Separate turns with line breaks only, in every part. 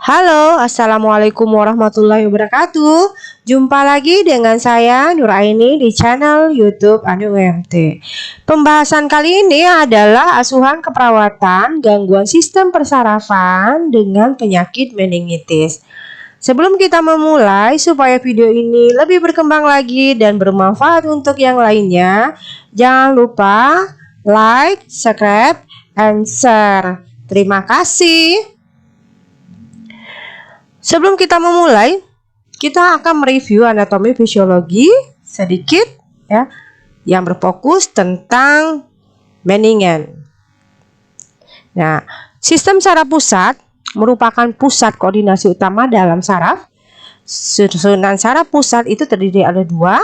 Halo, assalamualaikum warahmatullahi wabarakatuh. Jumpa lagi dengan saya Nuraini di channel YouTube Anu UMT. Pembahasan kali ini adalah asuhan keperawatan gangguan sistem persarafan dengan penyakit meningitis. Sebelum kita memulai, supaya video ini lebih berkembang lagi dan bermanfaat untuk yang lainnya, jangan lupa like, subscribe, and share. Terima kasih. Sebelum kita memulai, kita akan mereview anatomi fisiologi sedikit ya, yang berfokus tentang meningen. Nah, sistem saraf pusat merupakan pusat koordinasi utama dalam saraf. Susunan saraf pusat itu terdiri ada dua,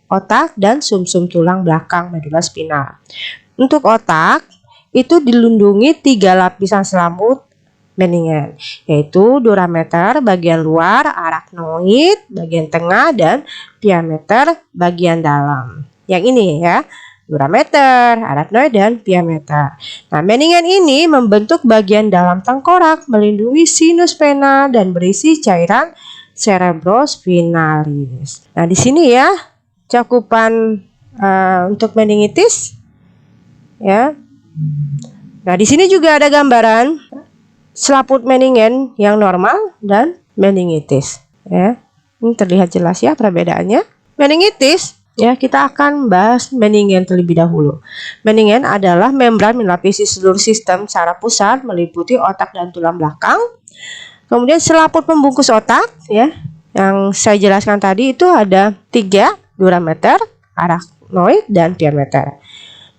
otak dan sumsum tulang belakang medula spinal. Untuk otak itu dilindungi 3 lapisan selamut meningen, yaitu durameter bagian luar, arachnoid bagian tengah, dan piameter bagian dalam. Yang ini ya, durameter, arachnoid, dan piameter. Nah, meningen ini membentuk bagian dalam tengkorak, melindungi sinus vena dan berisi cairan cerebrospinalis. Nah, di sini ya cakupan untuk meningitis ya. Nah, di sini juga ada gambaran selaput meningen yang normal dan meningitis ya. Ini terlihat jelas ya perbedaannya. Meningitis ya, kita akan bahas meningen terlebih dahulu. Meningen adalah membran melapisi seluruh sistem saraf pusat meliputi otak dan tulang belakang. Kemudian selaput pembungkus otak ya, yang saya jelaskan tadi itu ada 3, durameter, arachnoid, dan piameter.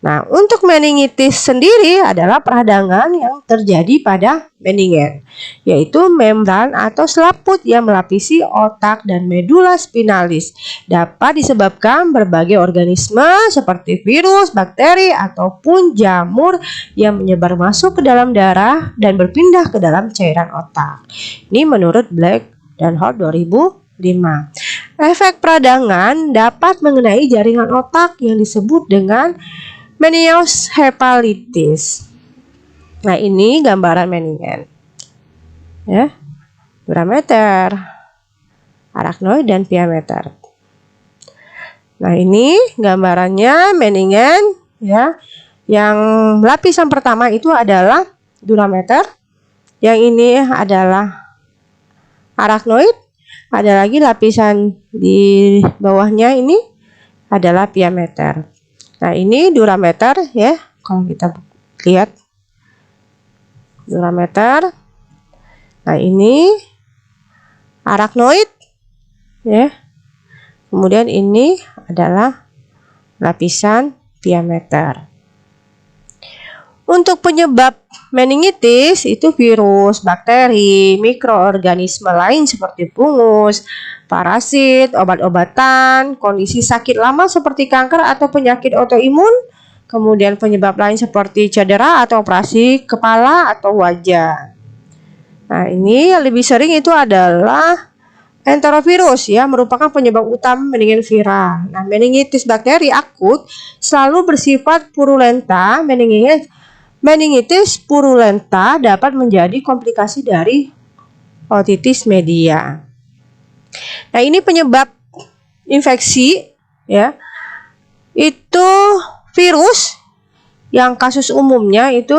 Nah, untuk meningitis sendiri adalah peradangan yang terjadi pada meningen, yaitu membran atau selaput yang melapisi otak dan medula spinalis. Dapat disebabkan berbagai organisme seperti virus, bakteri, ataupun jamur yang menyebar masuk ke dalam darah dan berpindah ke dalam cairan otak. Ini menurut Black dan Holt 2005. Efek peradangan dapat mengenai jaringan otak yang disebut dengan meningoencephalitis. Nah, ini gambaran meningen ya, durameter, arachnoid, dan piameter. Nah, ini gambarannya meningen ya. Yang lapisan pertama itu adalah durameter, yang ini adalah arachnoid, ada lagi lapisan di bawahnya ini adalah piameter. Nah, ini durameter ya, kalau kita lihat durameter. Nah, ini arachnoid ya. Kemudian ini adalah lapisan piameter. Untuk penyebab meningitis itu virus, bakteri, mikroorganisme lain seperti fungus, parasit, obat-obatan, kondisi sakit lama seperti kanker atau penyakit autoimun, kemudian penyebab lain seperti cedera atau operasi kepala atau wajah. Nah, ini yang lebih sering itu adalah enterovirus ya, merupakan penyebab utama meningen viral. Nah, meningitis bakteri akut selalu bersifat purulenta. Meningitis purulenta dapat menjadi komplikasi dari otitis media. Nah, ini penyebab infeksi ya, itu virus yang kasus umumnya itu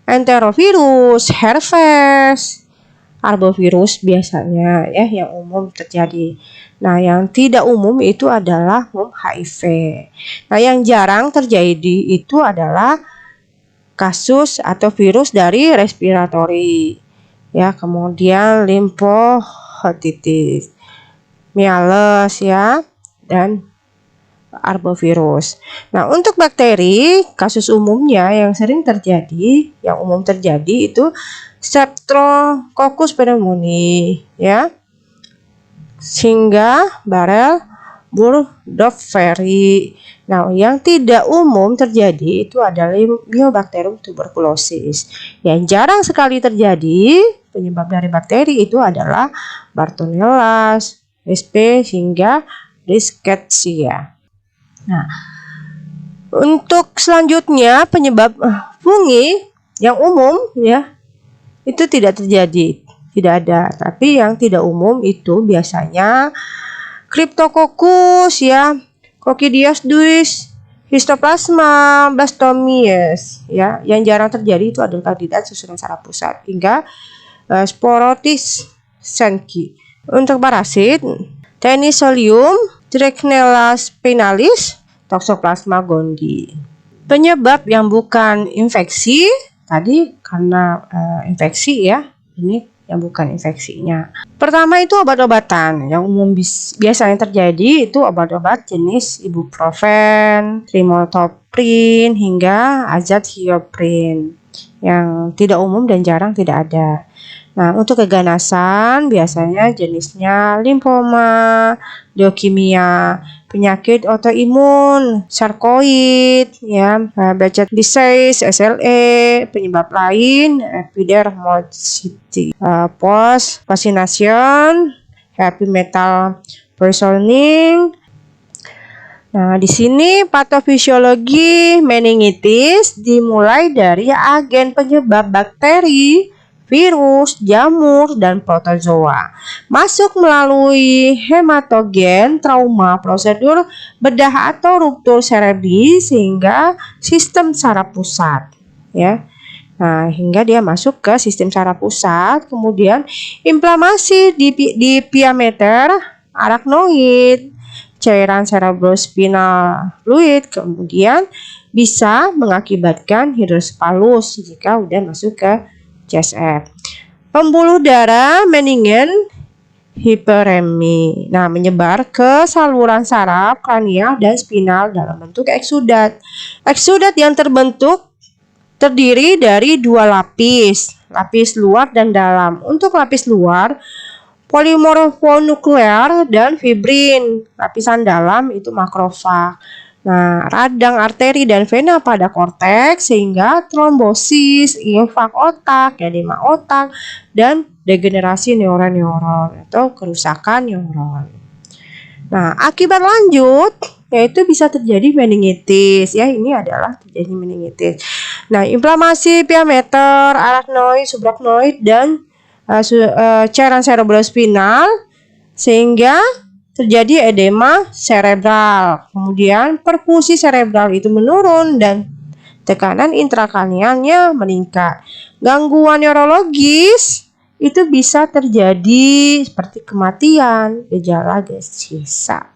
enterovirus, herpes, arbovirus biasanya ya, yang umum terjadi. Nah, yang tidak umum itu adalah HIV. Nah, yang jarang terjadi itu adalah kasus atau virus dari respiratori ya, kemudian limfohititis, miales ya, dan arbovirus. Nah, untuk bakteri, kasus umumnya yang sering terjadi, yang umum terjadi itu Streptococcus pneumoniae ya, sehingga Barrel burgdorferi. Nah, yang tidak umum terjadi itu adalah Mycobacterium tuberculosis. Yang jarang sekali terjadi penyebab dari bakteri itu adalah Bartonella, SP, hingga Rickettsia. Nah, untuk selanjutnya penyebab fungi yang umum ya, itu tidak terjadi. tidak ada. Tapi yang tidak umum itu biasanya Cryptococcus ya, Coccidioides, Histoplasma blastomies ya. Yang jarang terjadi itu adalah kandidat susunan saraf pusat hingga Sporotis senki. Untuk parasit, Tenisolium, Trichinella spinalis, Toxoplasma gondii. Penyebab yang bukan infeksi tadi karena infeksi ya, ini yang bukan infeksinya. Pertama itu obat-obatan yang umum biasanya terjadi itu obat-obat jenis ibuprofen, trimethoprim hingga azathioprine. Yang tidak umum dan jarang tidak ada. Nah, untuk keganasan biasanya jenisnya limfoma, leukemia, penyakit autoimun, sarkoid, ya, Behcet disease, SLE, penyebab lain, epidermolysis, post vaccination, heavy metal poisoning. Nah, di sini patofisiologi meningitis dimulai dari agen penyebab bakteri, virus, jamur, dan protozoa. Masuk melalui hematogen, trauma, prosedur bedah atau ruptur cerebri sehingga sistem saraf pusat, ya. Nah, hingga dia masuk ke sistem saraf pusat, kemudian inflamasi di piameter arachnoid, cairan cerebrospinal fluid, kemudian bisa mengakibatkan hidrosepalus jika udah masuk ke CSF. Pembuluh darah meningen hiperemi. Nah, menyebar ke saluran saraf, kranial, dan spinal dalam bentuk eksudat. Eksudat yang terbentuk terdiri dari dua lapis, lapis luar dan dalam. Untuk lapis luar, polimorfonuklear dan fibrin. Lapisan dalam itu makrofag. Nah, radang arteri dan vena pada korteks sehingga trombosis, infak otak, edema otak, dan degenerasi neuron-neuron atau kerusakan neuron. Nah, akibat lanjut yaitu bisa terjadi meningitis ya, ini adalah terjadi meningitis. Nah, inflamasi piameter, arachnoid, subarachnoid, dan cairan cerebrospinal sehingga terjadi edema cerebral. Kemudian perfusi cerebral itu menurun dan tekanan intrakranialnya meningkat. Gangguan neurologis itu bisa terjadi seperti kematian, gejala sisa.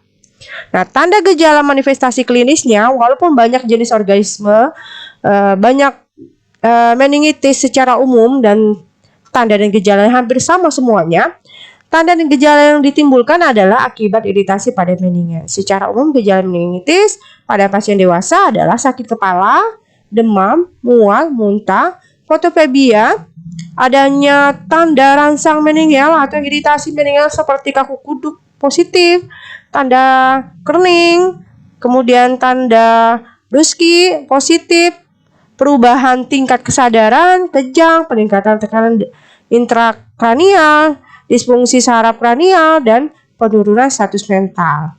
Nah, tanda gejala manifestasi klinisnya, walaupun banyak jenis organisme, banyak meningitis secara umum dan tanda dan gejala hampir sama semuanya. Tanda dan gejala yang ditimbulkan adalah akibat iritasi pada meninges. Secara umum gejala meningitis pada pasien dewasa adalah sakit kepala, demam, mual, muntah, fotofobia, adanya tanda rangsang meninggal atau iritasi meninggal seperti kaku kuduk positif, tanda kening, kemudian tanda Bruschi positif, perubahan tingkat kesadaran, kejang, peningkatan tekanan intrakranial, disfungsi saraf kranial, dan penurunan status mental.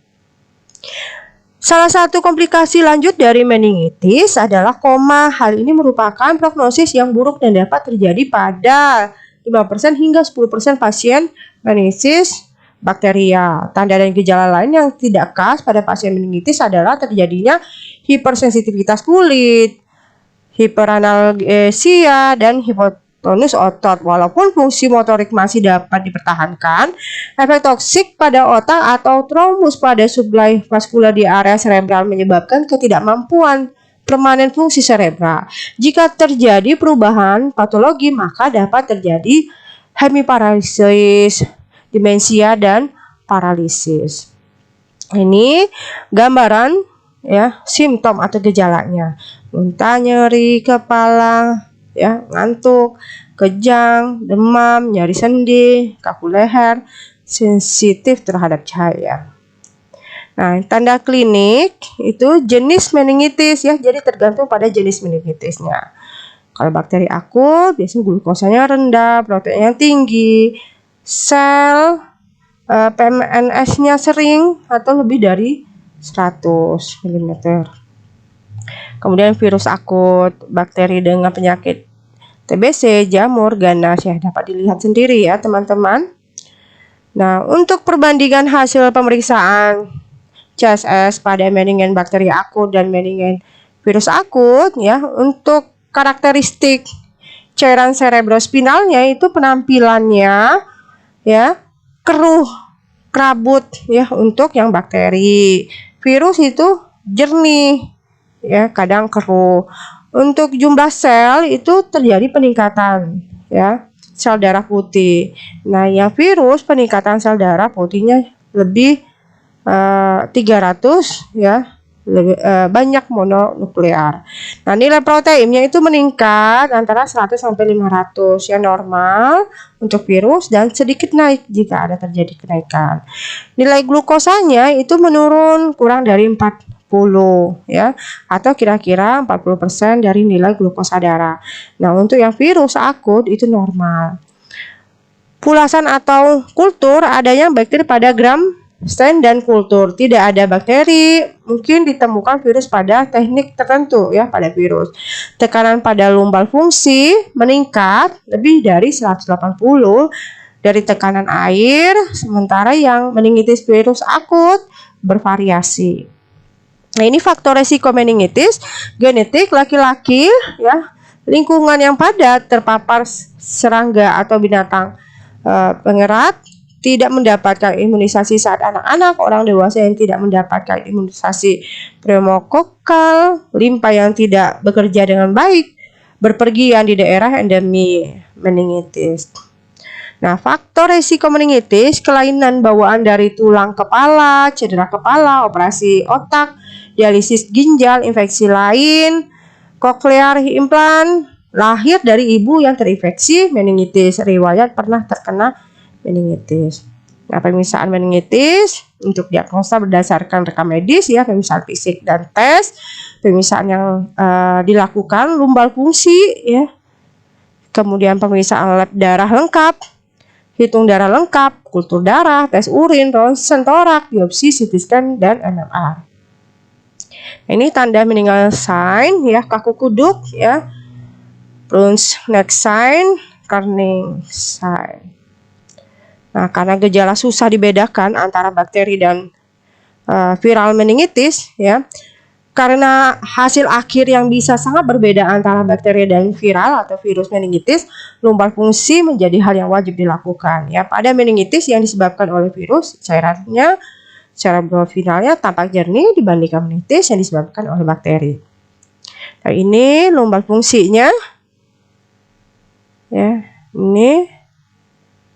Salah satu komplikasi lanjut dari meningitis adalah koma. Hal ini merupakan prognosis yang buruk dan dapat terjadi pada 5% hingga 10% pasien meningitis bakterial. Tanda dan gejala lain yang tidak khas pada pasien meningitis adalah terjadinya hipersensitivitas kulit, hiperanalgesia, dan hipotonus otot. Walaupun fungsi motorik masih dapat dipertahankan, efek toksik pada otak atau trombus pada sublai vaskular di area cerebral menyebabkan ketidakmampuan permanen fungsi cerebral. Jika terjadi perubahan patologi, maka dapat terjadi hemiparalisis, demensia, dan paralisis. Ini gambaran ya simptom atau gejalanya. Muntah, nyeri kepala, ya, ngantuk, kejang, demam, nyeri sendi, kaku leher, sensitif terhadap cahaya. Nah, tanda klinik itu jenis meningitis ya, jadi tergantung pada jenis meningitisnya. Kalau bakteri akut, biasanya glukosanya rendah, proteinnya tinggi, sel PMNS-nya sering atau lebih dari 100 mm. Kemudian virus akut, bakteri dengan penyakit TBC, jamur, ganas ya, dapat dilihat sendiri ya teman-teman. Nah, untuk perbandingan hasil pemeriksaan CSS pada meningen bakteri akut dan meningen virus akut ya, untuk karakteristik cairan cerebrospinalnya itu penampilannya ya keruh, kerabut ya untuk yang bakteri. Virus itu jernih ya, kadang keruh. Untuk jumlah sel itu terjadi peningkatan ya, sel darah putih. Nah, yang virus peningkatan sel darah putihnya lebih 300 ya, lebih banyak mononuklear. Nah, nilai proteinnya itu meningkat antara 100 sampai 500 ya, normal untuk virus dan sedikit naik jika ada terjadi kenaikan. Nilai glukosanya itu menurun kurang dari 40 ya, atau kira-kira 40% dari nilai glukosa darah. Nah, untuk yang virus akut itu normal. Pulasan atau kultur adanya bakteri pada gram stain dan kultur. Tidak ada bakteri, mungkin ditemukan virus pada teknik tertentu ya pada virus. Tekanan pada lumbal fungsi meningkat lebih dari 180 dari tekanan air, sementara yang meningitis virus akut bervariasi. Nah, ini faktor resiko meningitis: genetik, laki-laki ya, lingkungan yang padat, terpapar serangga atau binatang pengerat, tidak mendapatkan imunisasi saat anak-anak, orang dewasa yang tidak mendapatkan imunisasi pneumokokal, limpa yang tidak bekerja dengan baik, berpergian di daerah endemi meningitis. Nah, faktor risiko meningitis: kelainan bawaan dari tulang kepala, cedera kepala, operasi otak, dialisis ginjal, infeksi lain, cochlear implant, lahir dari ibu yang terinfeksi meningitis, riwayat pernah terkena meningitis. Nah, pemeriksaan meningitis untuk diagnosa berdasarkan rekam medis ya, pemeriksaan fisik dan tes. Pemeriksaan yang dilakukan lumbal fungsi ya, kemudian pemeriksaan lab darah lengkap, hitung darah lengkap, kultur darah, tes urin, ronsen torak, biopsi, CT scan, dan MMR. Ini tanda meninggal sign ya, kaku kuduk ya, Bruns neck sign, Carning sign. Nah, karena gejala susah dibedakan antara bakteri dan viral meningitis ya, karena hasil akhir yang bisa sangat berbeda antara bakteri dan viral atau virus meningitis, lumbal fungsi menjadi hal yang wajib dilakukan ya. Pada meningitis yang disebabkan oleh virus, cairannya cerebrospinalnya tampak jernih dibandingkan meningitis yang disebabkan oleh bakteri. Nah, ini lumbal fungsinya ya, ini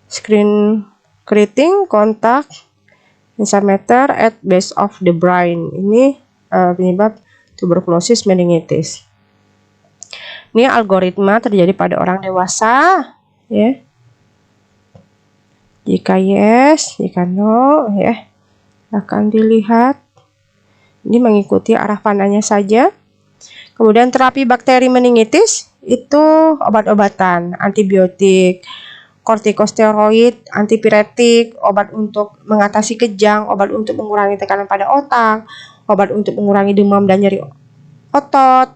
screen creating kontak insameter at base of the brain. Ini penyebab tuberkulosis meningitis. Ini algoritma terjadi pada orang dewasa ya. Jika yes, jika no ya, akan dilihat. Ini mengikuti arah pandangnya saja. Kemudian terapi bakteri meningitis itu obat-obatan, antibiotik, kortikosteroid, antipiretik, obat untuk mengatasi kejang, obat untuk mengurangi tekanan pada otak, obat untuk mengurangi demam dan nyeri otot,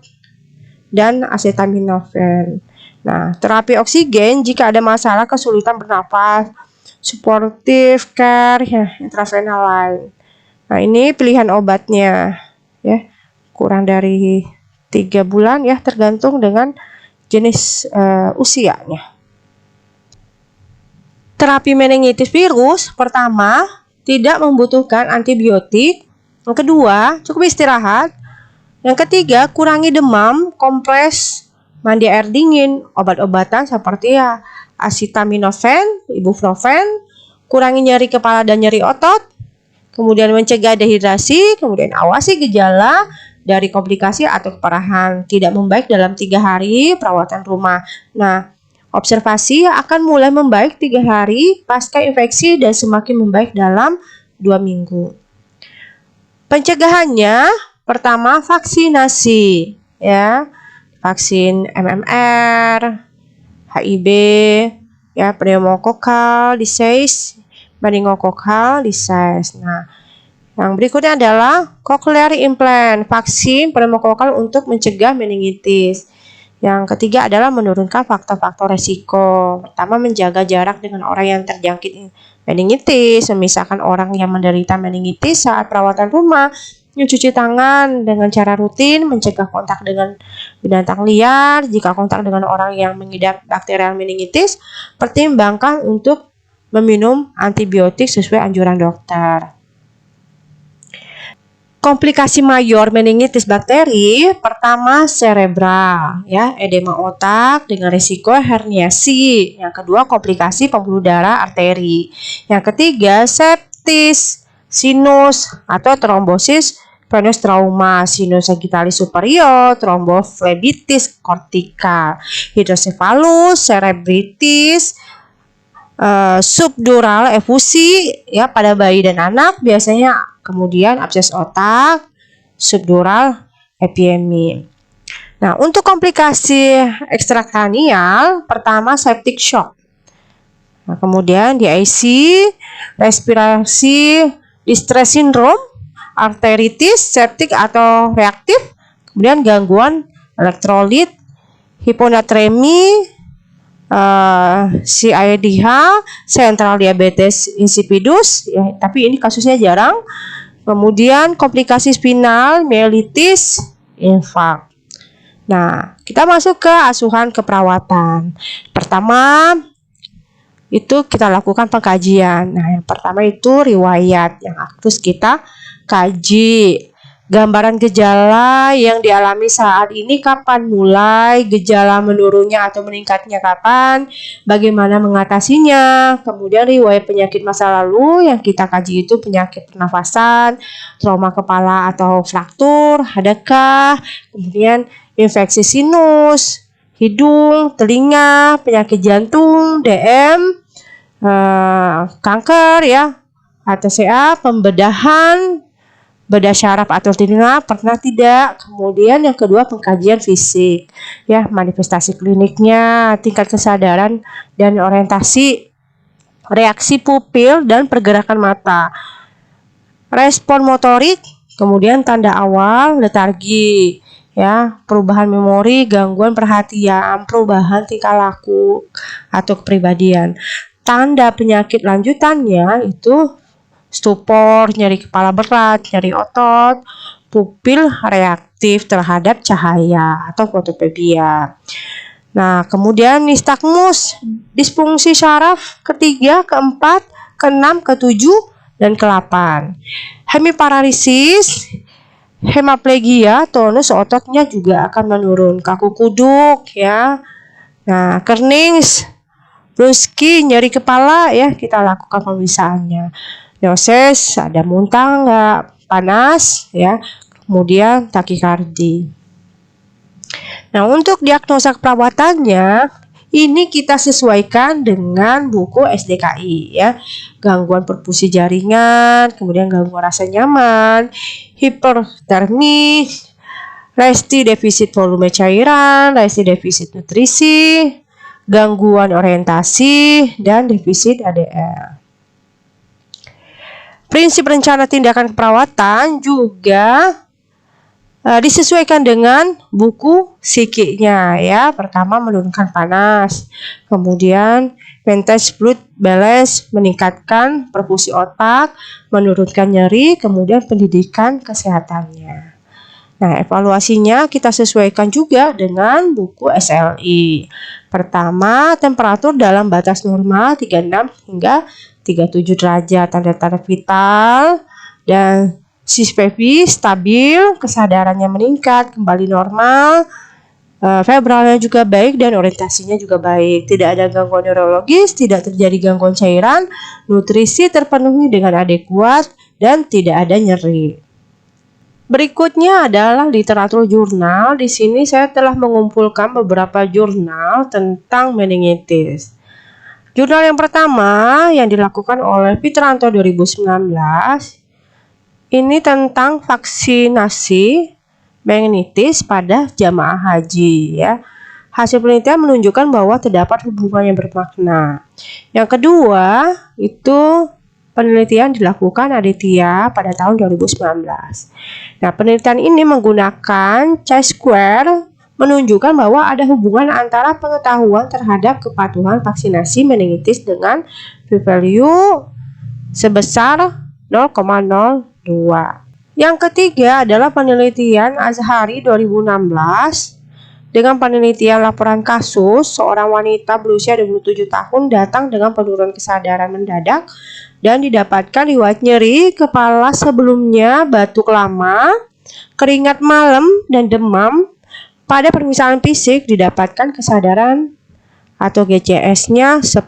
dan acetaminophen. Nah, terapi oksigen jika ada masalah kesulitan bernapas, supportive care ya, intravenal lain. Nah, ini pilihan obatnya ya, kurang dari 3 bulan ya, tergantung dengan jenis usianya. Terapi meningitis virus pertama tidak membutuhkan antibiotik. Yang kedua, cukup istirahat. Yang ketiga, kurangi demam, kompres, mandi air dingin, obat-obatan seperti ya acetaminophen, ibuprofen, kurangi nyeri kepala dan nyeri otot, kemudian mencegah dehidrasi, kemudian awasi gejala dari komplikasi atau keparahan. Tidak membaik dalam 3 hari perawatan rumah. Nah, observasi akan mulai membaik 3 hari pasca infeksi dan semakin membaik dalam 2 minggu. Pencegahannya, pertama vaksinasi ya, vaksin MMR, HIV ya, pneumococcal disease, meningococcal disease. Nah, yang berikutnya adalah cochlear implant, vaksin pneumococcal untuk mencegah meningitis Yang ketiga adalah menurunkan faktor-faktor resiko. Pertama, menjaga jarak dengan orang yang terjangkit meningitis, memisahkan orang yang menderita meningitis saat perawatan rumah, mencuci tangan dengan cara rutin, mencegah kontak dengan binatang liar. Jika kontak dengan orang yang mengidap bakterial meningitis, pertimbangkan untuk meminum antibiotik sesuai anjuran dokter. Komplikasi mayor meningitis bakteri, pertama cerebral, ya, edema otak dengan risiko herniasi. Yang kedua, komplikasi pembuluh darah arteri. Yang ketiga, sepsis, sinus atau trombosis venous trauma, sinus sagittalis superior, tromboflebitis kortikal, hidrosefalus, cerebritis, subdural efusi, ya, pada bayi dan anak biasanya. Kemudian abses otak, subdural epidemi. Nah, untuk komplikasi ekstrakranial, pertama septic shock. Nah, kemudian DIC, respirasi distress syndrome, arteritis, septic atau reaktif, kemudian gangguan elektrolit, hiponatremi, CIDH, central diabetes insipidus, ya, tapi ini kasusnya jarang. Kemudian komplikasi spinal, mielitis, infak. Nah, kita masuk ke asuhan keperawatan. Pertama, itu kita lakukan pengkajian. Nah, yang pertama itu riwayat yang harus kita kaji. Gambaran gejala yang dialami saat ini, kapan mulai, gejala menurunnya atau meningkatnya kapan, bagaimana mengatasinya, kemudian riwayat penyakit masa lalu yang kita kaji itu penyakit pernafasan, trauma kepala atau fraktur, adakah, kemudian infeksi sinus, hidung, telinga, penyakit jantung, DM, kanker, ya, ATCA, pembedahan, bedah syaraf atau telinga pernah tidak. Kemudian yang kedua, pengkajian fisik, ya, manifestasi kliniknya, tingkat kesadaran dan orientasi, reaksi pupil dan pergerakan mata, respon motorik, kemudian tanda awal letargi, ya, perubahan memori, gangguan perhatian, perubahan tingkah laku atau kepribadian. Tanda penyakit lanjutannya itu stupor, nyeri kepala berat, nyeri otot, pupil reaktif terhadap cahaya atau fotofobia. Nah, kemudian nistagmus, disfungsi syaraf ketiga, keempat, keenam, ketujuh, dan ke-8. Hemiparalisis, hemiplegia, tonus ototnya juga akan menurun, kaku kuduk, ya. Nah, Kearns, Bruschi, nyeri kepala, ya, kita lakukan pemeriksaannya. Diagnosis, ada muntah enggak, panas, ya, kemudian takikardi. Nah, untuk diagnosa keperawatannya ini kita sesuaikan dengan buku SDKI, ya. Gangguan perfusi jaringan, kemudian gangguan rasa nyaman, hipertermi, resti defisit volume cairan, resti defisit nutrisi, gangguan orientasi, dan defisit ADL. Prinsip rencana tindakan keperawatan juga disesuaikan dengan buku psikiknya, ya. Pertama, menurunkan panas, kemudian maintain blood balance, meningkatkan perfusi otak, menurunkan nyeri, kemudian pendidikan kesehatannya. Nah, evaluasinya kita sesuaikan juga dengan buku SLI. Pertama, temperatur dalam batas normal 36 hingga 37 derajat, tanda-tanda vital, dan CPV stabil, kesadarannya meningkat, kembali normal, febralnya juga baik, dan orientasinya juga baik. Tidak ada gangguan neurologis, tidak terjadi gangguan cairan, nutrisi terpenuhi dengan adekuat, dan tidak ada nyeri. Berikutnya adalah literatur jurnal. Di sini saya telah mengumpulkan beberapa jurnal tentang meningitis. Jurnal yang pertama yang dilakukan oleh Pitranto 2019 ini tentang vaksinasi meningitis pada jamaah haji, ya. Hasil penelitian menunjukkan bahwa terdapat hubungan yang bermakna. Yang kedua, itu penelitian dilakukan Aditya pada tahun 2019. Nah, penelitian ini menggunakan chi-square menunjukkan bahwa ada hubungan antara pengetahuan terhadap kepatuhan vaksinasi meningitis dengan p-value sebesar 0,02. Yang ketiga adalah penelitian Azhari 2016. Dengan penelitian laporan kasus, seorang wanita berusia 27 tahun datang dengan penurunan kesadaran mendadak dan didapatkan riwayat nyeri kepala sebelumnya, batuk lama, keringat malam, dan demam. Pada pemeriksaan fisik didapatkan kesadaran atau GCS-nya 10.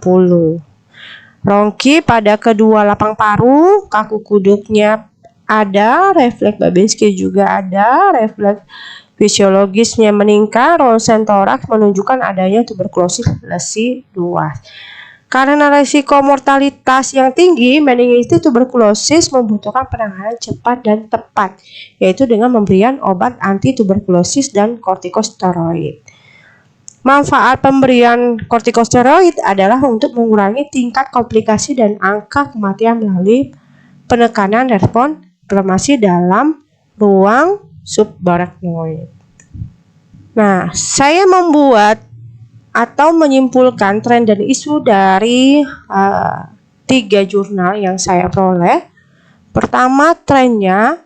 Rongki pada kedua lapang paru, kaku kuduknya ada, refleks Babinski juga ada, refleks fisiologisnya meningkat, ronsen toraks menunjukkan adanya tuberkulosis lesi luas. Karena risiko mortalitas yang tinggi, meningitis tuberkulosis membutuhkan penanganan cepat dan tepat, yaitu dengan pemberian obat anti tuberkulosis dan kortikosteroid. Manfaat pemberian kortikosteroid adalah untuk mengurangi tingkat komplikasi dan angka kematian melalui penekanan respon inflamasi dalam ruang subarachnoid. Nah, saya membuat atau menyimpulkan tren dan isu dari 3 jurnal yang saya peroleh. Pertama, trennya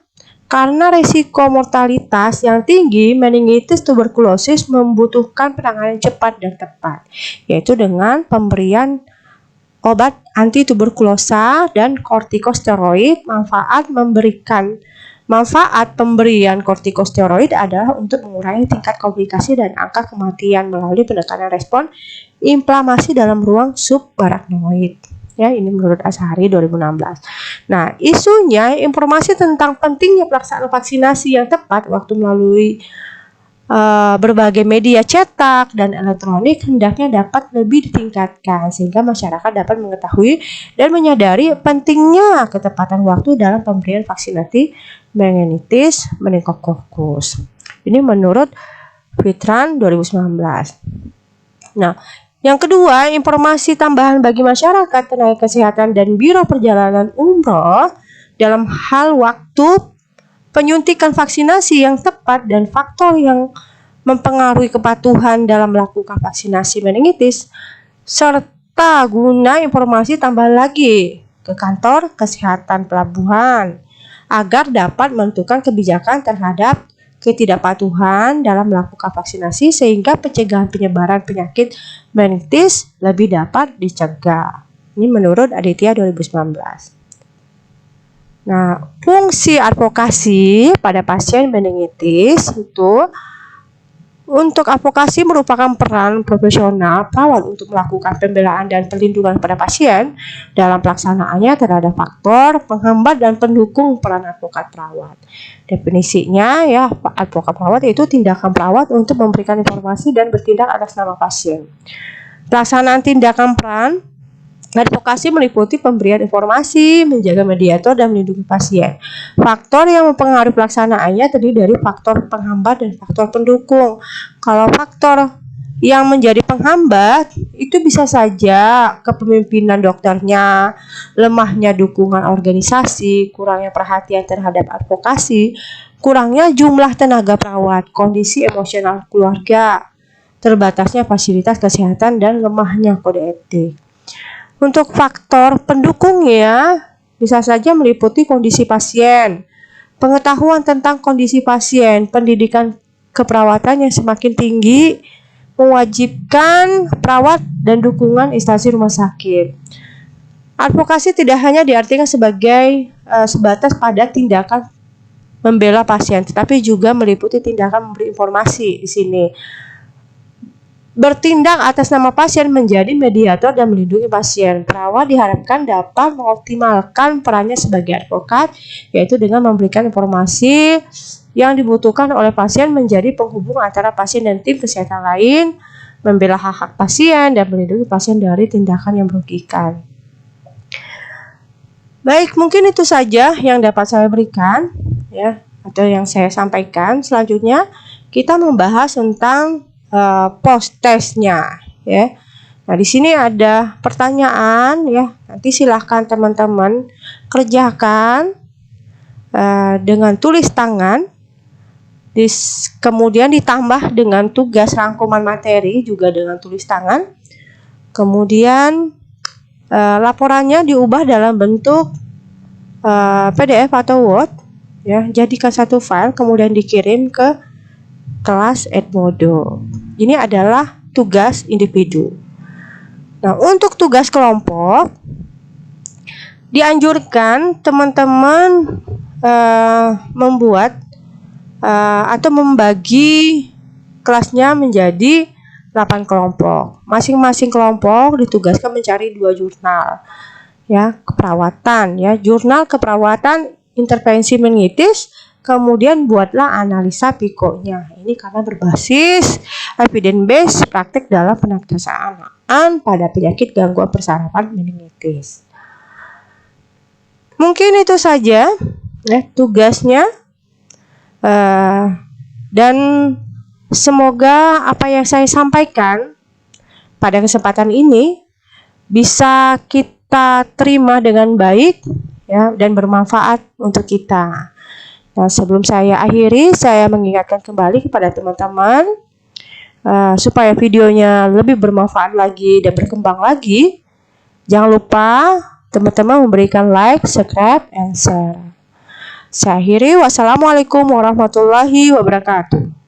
karena risiko mortalitas yang tinggi, meningitis tuberkulosis membutuhkan penanganan cepat dan tepat, yaitu dengan pemberian obat anti tuberkulosa dan kortikosteroid. Manfaat pemberian kortikosteroid adalah untuk mengurangi tingkat komplikasi dan angka kematian melalui penekanan respon inflamasi dalam ruang subarachnoid. Ya, ini menurut Azhari 2016. Nah, isunya informasi tentang pentingnya pelaksanaan vaksinasi yang tepat waktu melalui berbagai media cetak dan elektronik hendaknya dapat lebih ditingkatkan sehingga masyarakat dapat mengetahui dan menyadari pentingnya ketepatan waktu dalam pemberian vaksinasi meningitis meningokokus. Ini menurut Fitran 2019. Nah, yang kedua, informasi tambahan bagi masyarakat, tenaga kesehatan dan Biro Perjalanan Umroh dalam hal waktu penyuntikan vaksinasi yang tepat dan faktor yang mempengaruhi kepatuhan dalam melakukan vaksinasi meningitis, serta guna informasi tambahan lagi ke kantor kesehatan pelabuhan agar dapat menentukan kebijakan terhadap ketidakpatuhan dalam melakukan vaksinasi sehingga pencegahan penyebaran penyakit meningitis lebih dapat dicegah. Ini menurut Aditya 2019. Nah, fungsi advokasi pada pasien meningitis itu untuk advokasi merupakan peran profesional perawat untuk melakukan pembelaan dan perlindungan pada pasien dalam pelaksanaannya terhadap faktor penghambat dan pendukung peran advokat perawat. Definisinya ya, advokat perawat itu tindakan perawat untuk memberikan informasi dan bertindak atas nama pasien. Pelaksanaan tindakan peran advokasi meliputi pemberian informasi, menjaga mediator, dan melindungi pasien. Faktor yang mempengaruhi pelaksanaannya terdiri dari faktor penghambat dan faktor pendukung. Kalau faktor yang menjadi penghambat itu bisa saja kepemimpinan dokternya, lemahnya dukungan organisasi, kurangnya perhatian terhadap advokasi, kurangnya jumlah tenaga perawat, kondisi emosional keluarga, terbatasnya fasilitas kesehatan, dan lemahnya kode etik. Untuk faktor pendukungnya bisa saja meliputi kondisi pasien, pengetahuan tentang kondisi pasien, pendidikan keperawatan yang semakin tinggi, mewajibkan perawat dan dukungan instansi rumah sakit. Advokasi tidak hanya diartikan sebagai sebatas pada tindakan membela pasien, tetapi juga meliputi tindakan memberi informasi di sini. Bertindak atas nama pasien menjadi mediator dan melindungi pasien. Perawat diharapkan dapat mengoptimalkan perannya sebagai advokat, yaitu dengan memberikan informasi yang dibutuhkan oleh pasien menjadi penghubung antara pasien dan tim kesehatan lain, membela hak-hak pasien, dan melindungi pasien dari tindakan yang merugikan. Baik, mungkin itu saja yang dapat saya berikan, ya, atau yang saya sampaikan. Selanjutnya kita membahas tentang post testnya, ya. Nah, di sini ada pertanyaan, ya. Nanti silahkan teman-teman kerjakan dengan tulis tangan Kemudian ditambah dengan tugas rangkuman materi juga dengan tulis tangan. Kemudian laporannya diubah dalam bentuk PDF atau Word, ya, jadikan satu file kemudian dikirim ke kelas Edmodo. Ini adalah tugas individu. Nah, untuk tugas kelompok dianjurkan teman-teman membuat atau membagi kelasnya menjadi 8 kelompok. Masing-masing kelompok ditugaskan mencari 2 jurnal, ya, keperawatan, ya, jurnal keperawatan intervensi meningitis. Kemudian buatlah analisa pikonya. Ini karena berbasis evidence based praktek dalam penaksanaan pada penyakit gangguan persarafan meningitis. Mungkin itu saja, ya, tugasnya. Dan semoga apa yang saya sampaikan pada kesempatan ini bisa kita terima dengan baik, ya, dan bermanfaat untuk kita. Nah, sebelum saya akhiri, saya mengingatkan kembali kepada teman-teman supaya videonya lebih bermanfaat lagi dan berkembang lagi. Jangan lupa teman-teman memberikan like, subscribe, and share. Saya akhiri. Wassalamualaikum warahmatullahi wabarakatuh.